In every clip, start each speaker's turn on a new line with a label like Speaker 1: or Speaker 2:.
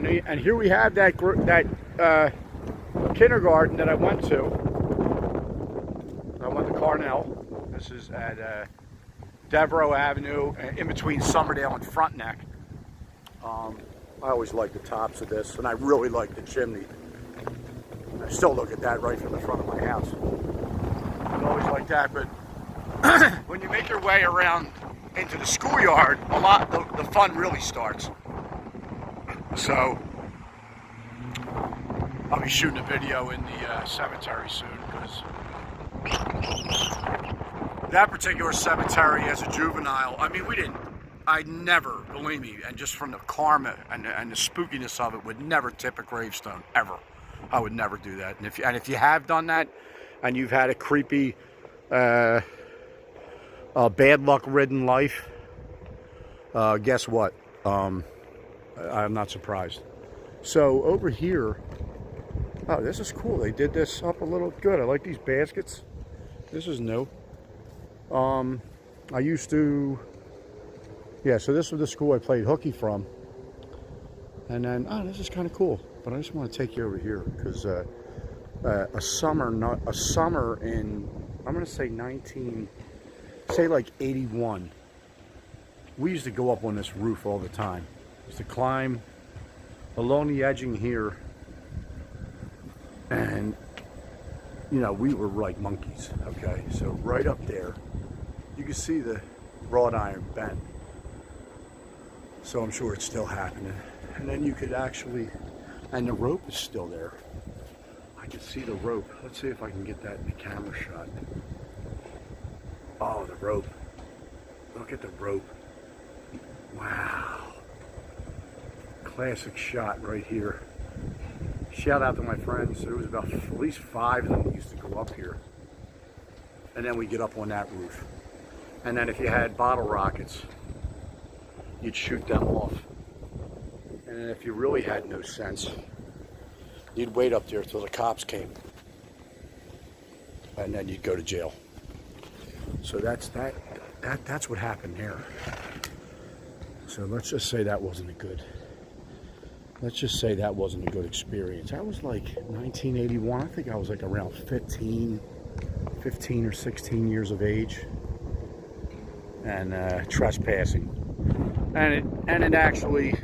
Speaker 1: And here we have that kindergarten that I went to. I went to Carnell. This is at Devereaux Avenue, in between Summerdale and Frontenac. I always like the tops of this, and I really like the chimney. I still look at that right from the front of my house. I always like that, but when you make your way around into the schoolyard, the fun really starts. So I'll be shooting a video in the cemetery soon, because that particular cemetery as a juvenile, I mean, I never, believe me, and just from the karma and the spookiness of it, would never tip a gravestone, ever. I would never do that. And if you have done that, and you've had a creepy, bad luck-ridden life, guess what? I'm not surprised. So over here, oh, this is cool. They did this up a little good. I like these baskets. This is new. I used to, yeah, so this was the school I played hooky from. And then, oh, this is kind of cool. But I just want to take you over here, because a summer in, I'm going to say like 81, we used to go up on this roof all the time. We used to climb along the edging here, and you know, we were like monkeys. Okay, so right up there you can see the wrought iron bend, so I'm sure it's still happening. And then you could actually, and the rope is still there. I can see the rope. Let's see if I can get that in the camera shot. Oh, the rope. Look at the rope. Wow. Classic shot right here. Shout out to my friends. There was about at least 5 of them that used to go up here. And then we get up on that roof. And then if you had bottle rockets, you'd shoot them off. And then if you really had no sense, you'd wait up there till the cops came. And then you'd go to jail. So that's what happened there. So let's just say that wasn't a good, experience. That was like 1981. I think I was like around 15 or 16 years of age. And trespassing. And it actually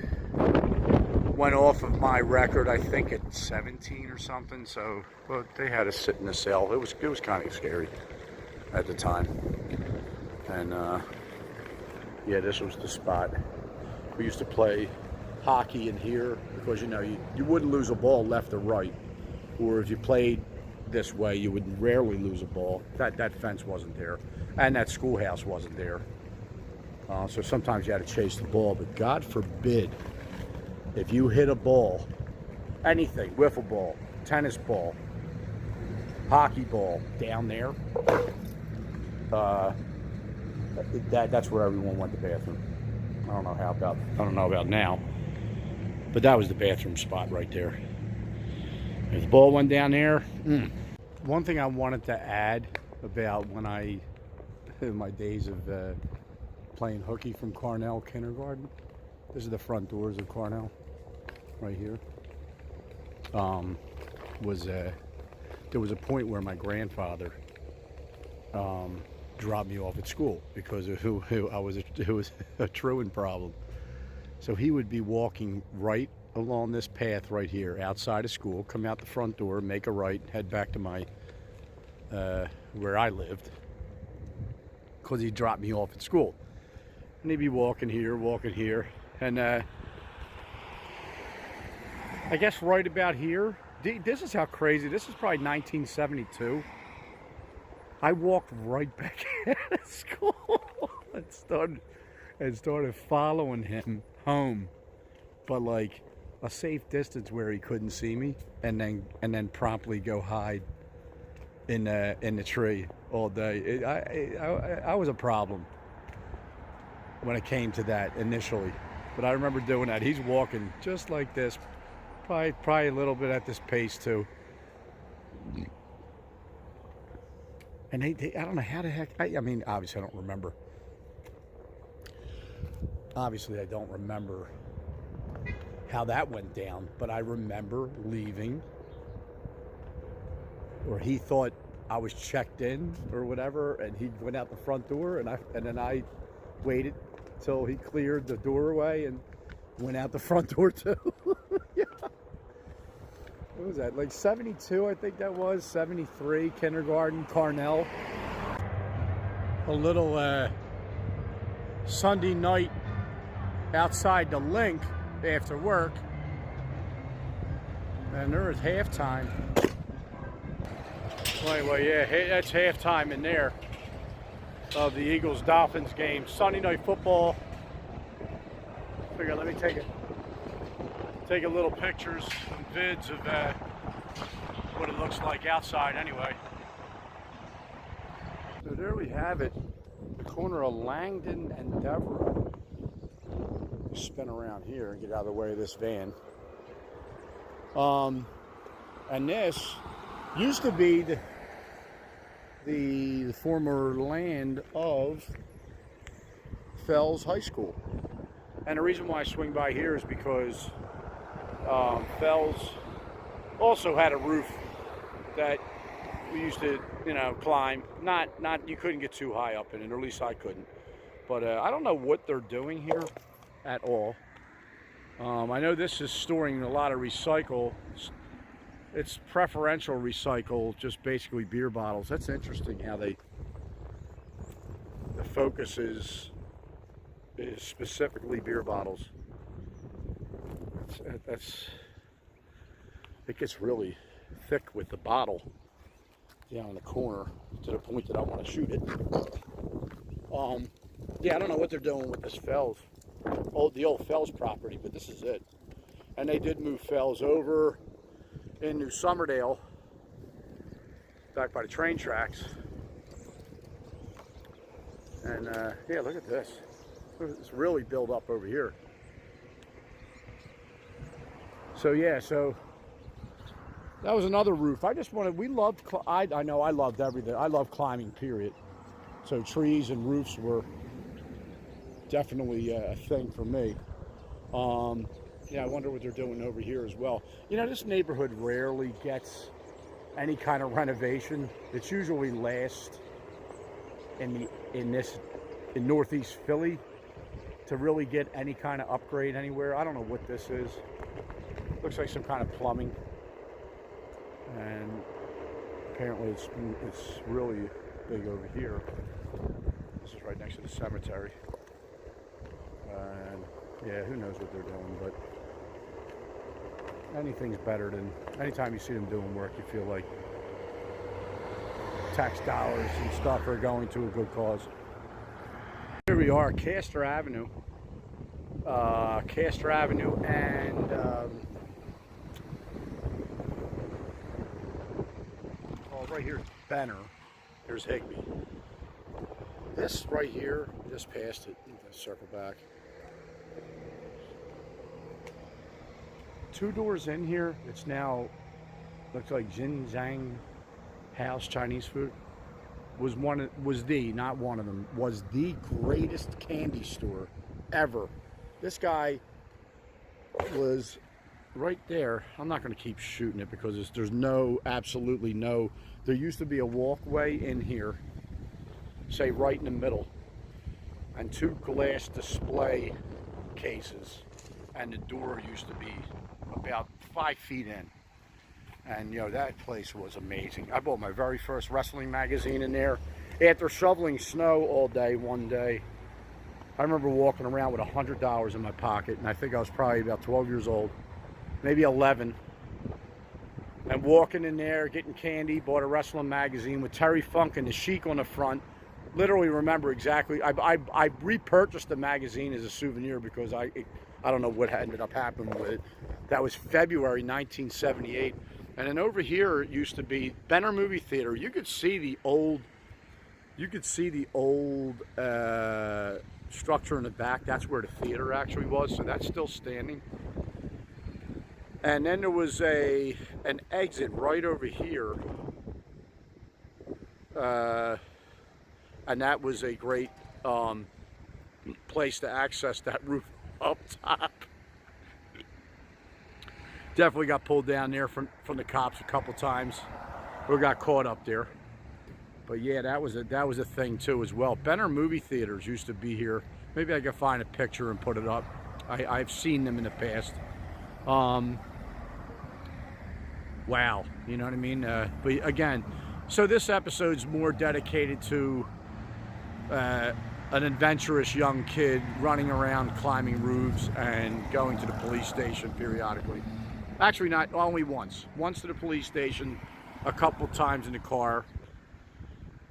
Speaker 1: went off of my record, I think at 17 or something. So, well, they had us sit in the cell. It was kind of scary at the time. And yeah, this was the spot. We used to play hockey in here, because you know, you wouldn't lose a ball left or right, or if you played this way, you would rarely lose a ball. That fence wasn't there, and that schoolhouse wasn't there. So sometimes you had to chase the ball, but God forbid if you hit a ball, anything, wiffle ball, tennis ball, hockey ball, down there, that's where everyone went to the bathroom. I don't know about now, but that was the bathroom spot right there. If the ball went down there, One thing I wanted to add about in my days of playing hooky from Carnell kindergarten. This is the front doors of Carnell, right here. There was a point where my grandfather dropped me off at school because of who it was a truant problem. So he would be walking right along this path right here outside of school, come out the front door, make a right, head back to my where I lived, because he dropped me off at school. And he'd be walking here, and I guess right about here, this is how crazy, this is probably 1972. I walked right back out of school and started following him home, but like a safe distance where he couldn't see me, and then promptly go hide in the tree all day. I was a problem when it came to that initially, but I remember doing that. He's walking just like this, probably a little bit at this pace too. And I don't know how the heck, I mean, obviously I don't remember. Obviously I don't remember how that went down, but I remember leaving, or he thought I was checked in or whatever, and he went out the front door, and then I waited till he cleared the doorway and went out the front door too. Yeah. What was that? Like 72, I think that was 73. Kindergarten, Carnell. A little Sunday night outside the Link after work, and there was halftime. Well, anyway, yeah, that's halftime in there of the Eagles-Dolphins game. Sunday night football. Figure, let me take a little pictures and vids of what it looks like outside anyway. So there we have it, the corner of Langdon and Devereux. Spin around here and get out of the way of this van. And this used to be the former land of Fells High School. And the reason why I swing by here is because Fells also had a roof that we used to, climb. Not you couldn't get too high up in it, or at least I couldn't. But I don't know what they're doing here at all. I know this is storing a lot of recycle. It's preferential recycle, just basically beer bottles. That's interesting how the focus is specifically beer bottles. It gets really thick with the bottle down in the corner to the point that I want to shoot it. Yeah, I don't know what they're doing with this Fells, the old Fells property, but this is it. And they did move Fells over in New Summerdale, back by the train tracks. And yeah, look at this. It's really built up over here. So yeah, so that was another roof. I just wanted, I know I loved everything. I love climbing, period. So trees and roofs were definitely a thing for me. Yeah, I wonder what they're doing over here as well. This neighborhood rarely gets any kind of renovation. It's usually last in Northeast Philly to really get any kind of upgrade anywhere. I don't know what this is. Looks like some kind of plumbing. And apparently it's really big over here. This is right next to the cemetery. And yeah, who knows what they're doing, but anything's better than, anytime you see them doing work, you feel like tax dollars and stuff are going to a good cause. Here we are, Castor Avenue. Castor Avenue and right here is Benner. There's Higby. This right here, just past it. Let's circle back. 2 doors in here, it's now looks like Jin Zhang House Chinese food. Was the greatest candy store ever. This guy was right there. I'm not going to keep shooting it because there's absolutely no. There used to be a walkway in here, say right in the middle, and 2 glass display cases, and the door used to be about 5 feet in. And that place was amazing. I bought my very first wrestling magazine in there after shoveling snow all day one day. I remember walking around with $100 in my pocket, and I think I was probably about 12 years old, maybe 11. And walking in there, getting candy, bought a wrestling magazine with Terry Funk and the Sheik on the front. Literally remember exactly. I repurchased the magazine as a souvenir because I don't know what ended up happening with it. That was February 1978. And then over here it used to be Benner Movie Theater. You could see the old structure in the back. That's where the theater actually was. So that's still standing. And then there was an exit right over here. And that was a great place to access that roof up top. Definitely got pulled down there from the cops a couple times. We got caught up there. But yeah, that was a thing too as well. Benner movie theaters used to be here. Maybe I could find a picture and put it up. I've seen them in the past. Wow, you know what I mean? But again, so this episode's more dedicated to an adventurous young kid running around, climbing roofs, and going to the police station periodically. Actually, not only once. Once to the police station, a couple times in the car.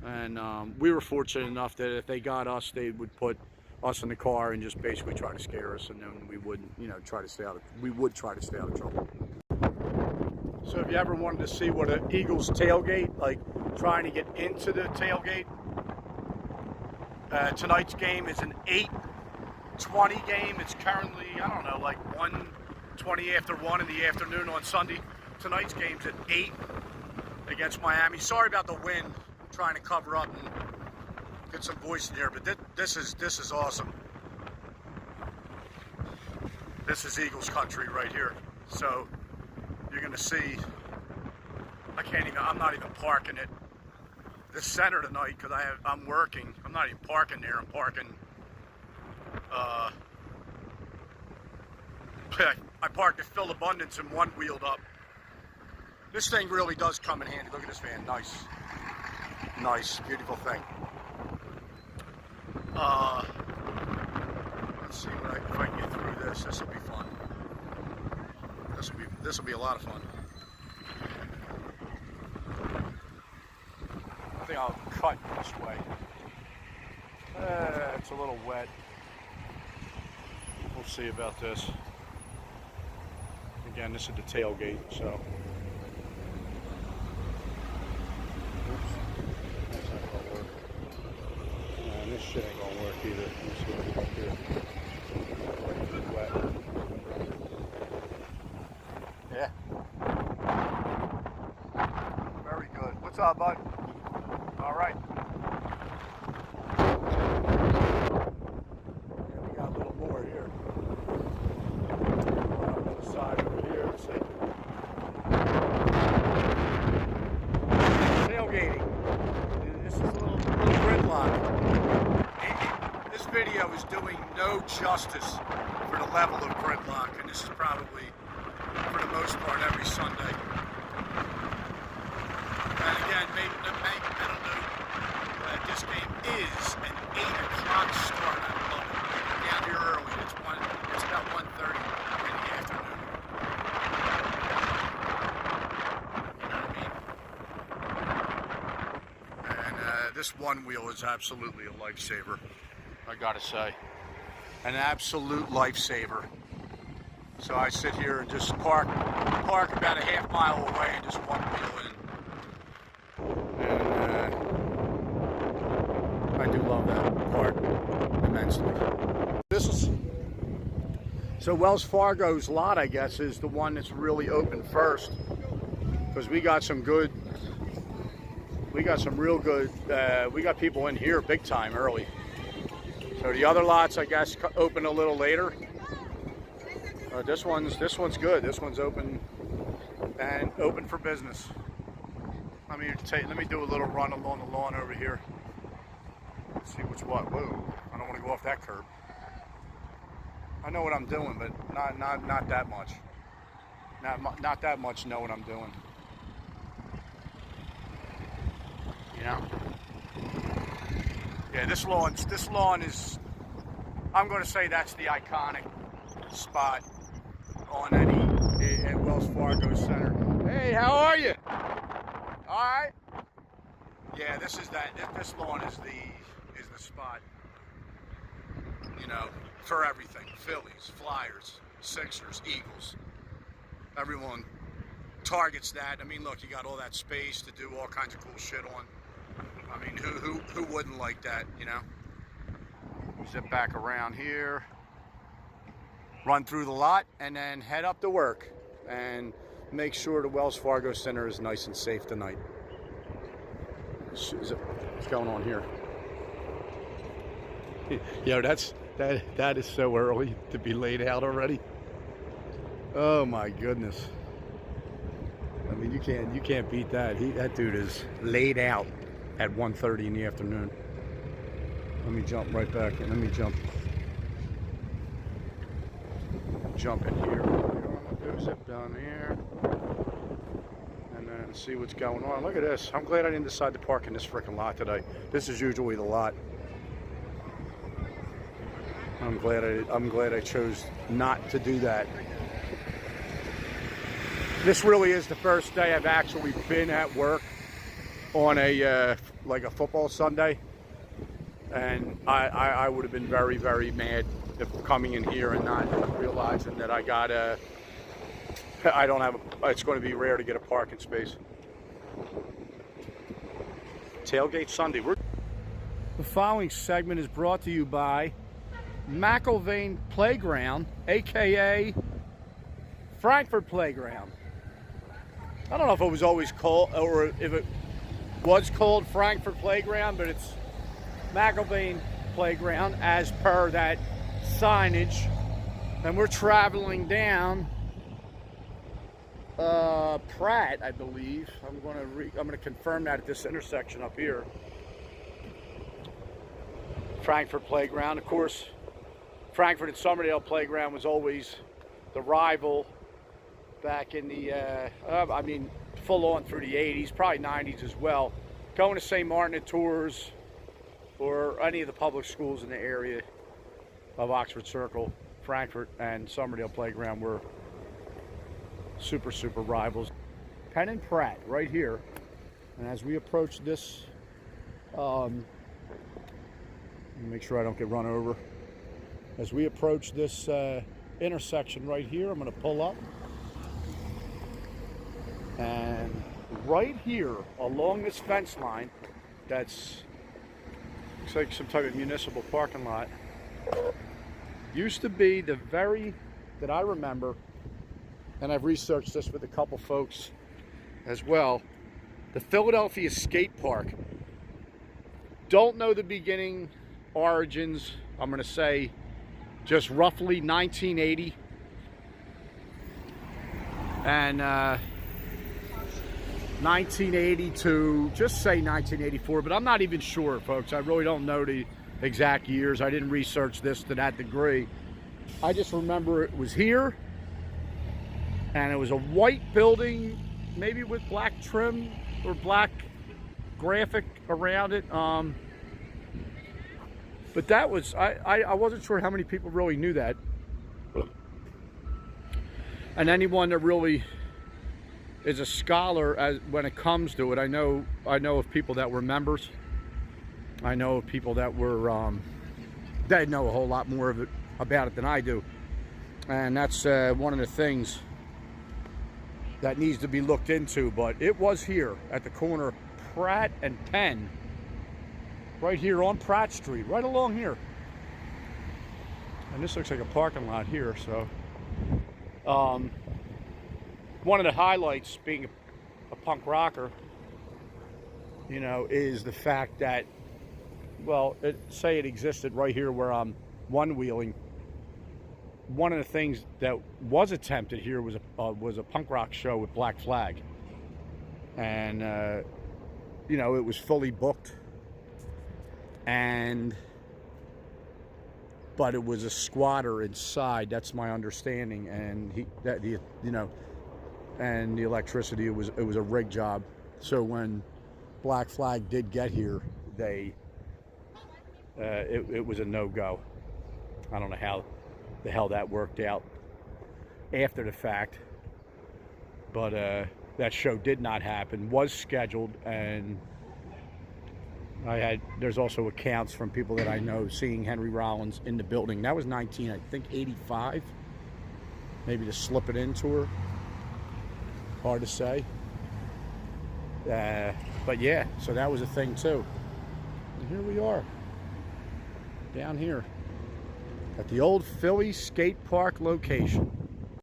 Speaker 1: And we were fortunate enough that if they got us, they would put us in the car and just basically try to scare us, and then we would, you know, try to stay out of trouble. So if you ever wanted to see what an Eagles tailgate, like trying to get into the tailgate, tonight's game is an 8:20 game. It's currently, I don't know, like 1:20 after 1 in the afternoon on Sunday. Tonight's game's at 8 against Miami. Sorry about the wind. I'm trying to cover up and get some voice in here, but this is awesome. This is Eagles country right here. So you're gonna see, I'm not even parking at the center tonight because I'm working. I'm not even parking there. I'm parking, I parked at Phil Abundance and one wheeled up. This thing really does come in handy. Look at this van, nice. Nice, beautiful thing. Let's see if I can get through this. This will be fun. This will be a lot of fun. I think I'll cut this way. It's a little wet. We'll see about this. Again, this is the tailgate, so. Oops. That's not gonna work. And this shit ain't gonna work either. Let's see what we got here. It's wet. Yeah. Very good. What's up, bud? All right. Yeah, we got a little more here. Up on the side over here. Let's see. Tailgating. This is a little gridlock. This video is doing no justice for the level of gridlock, and this is probably, for the most part, every Sunday. And again, maybe I don't know, this game is an 8 o'clock start. I love it. Down here early. It's about 1:30 in the afternoon. You know what I mean? And this one wheel is absolutely a lifesaver, I gotta say. An absolute lifesaver. So I sit here and just park about a half mile away and just one wheel in. And I do love that part immensely. So Wells Fargo's lot, I guess, is the one that's really open first, because we got some real good, we got people in here big time early. So the other lots, I guess, open a little later. This one's good. This one's open and open for business. Let me do a little run along the lawn over here. Let's see what's what. Whoa! I don't want to go off that curb. I know what I'm doing, but not that much. Not that much. Know what I'm doing. You know. Yeah, this lawn is. I'm going to say that's the iconic spot on at Wells Fargo Center. Hey, how are you? All right. Yeah, this lawn is the spot. You know, for everything. Phillies, Flyers, Sixers, Eagles. Everyone targets that. I mean, look, you got all that space to do all kinds of cool shit on. I mean, who wouldn't like that, you know? Zip back around here. Run through the lot and then head up to work and make sure the Wells Fargo Center is nice and safe tonight. What's going on here? Yo, that is so early to be laid out already. Oh my goodness. I mean, you can't beat that. That dude is laid out at 1:30 in the afternoon. Let me jump right back in. Let me jump in here. I'm gonna do zip down here and then see what's going on. Look at this. I'm glad I didn't decide to park in this freaking lot today. This is usually the lot. I'm glad I chose not to do that. This really is the first day I've actually been at work on a like a football Sunday, and I would have been very, very mad if coming in here and not realizing that I don't have it's going to be rare to get a parking space. Tailgate Sunday. The following segment is brought to you by McIlvain Playground, aka Frankford Playground. I don't know if it was always called, or if it was called Frankford Playground, but it's McIlvain Playground as per that signage. And we're traveling down Pratt, I believe. I'm going to confirm that at this intersection up here. Frankford Playground, of course. Frankford and Somerdale Playground was always the rival back in the, I mean, full on through the 80s, probably 90s as well. Going to St. Martin at tours or any of the public schools in the area of Oxford Circle, Frankfurt and Somerdale Playground were super, super rivals. Penn and Pratt right here. And as we approach this, make sure I don't get run over. As we approach this intersection right here, I'm going to pull up. And right here along this fence line, looks like some type of municipal parking lot, used to be that I remember, and I've researched this with a couple folks as well, the Philadelphia Skate Park. Don't know the beginning origins. I'm going to say just roughly 1980. And 1980 to just say 1984, but I'm not even sure, folks. I really don't know the exact years. I didn't research this to that degree. I just remember it was here, and it was a white building, maybe with black trim or black graphic around it. But that was, I wasn't sure how many people really knew that. And anyone that really is a scholar when it comes to it, I know of people that were members. I know of people that were they know a whole lot more about it than I do, and that's one of the things that needs to be looked into. But it was here at the corner of Pratt and Penn, right here on Pratt Street, right along here. And this looks like a parking lot here, so one of the highlights, being a punk rocker, you know, is the fact that, well, say it existed right here where I'm one-wheeling. One of the things that was attempted here was a punk rock show with Black Flag, and you know, it was fully booked, but it was a squatter inside. That's my understanding, and and the electricity, it was a rig job. So when Black Flag did get here, it was a no-go. I don't know how the hell that worked out after the fact, but that show did not happen. Was scheduled, and there's also accounts from people that I know seeing Henry Rollins in the building. That was 1985, maybe to slip it in tour. Hard to say. But yeah, so that was a thing too. And here we are, down here at the old Philly skate park location.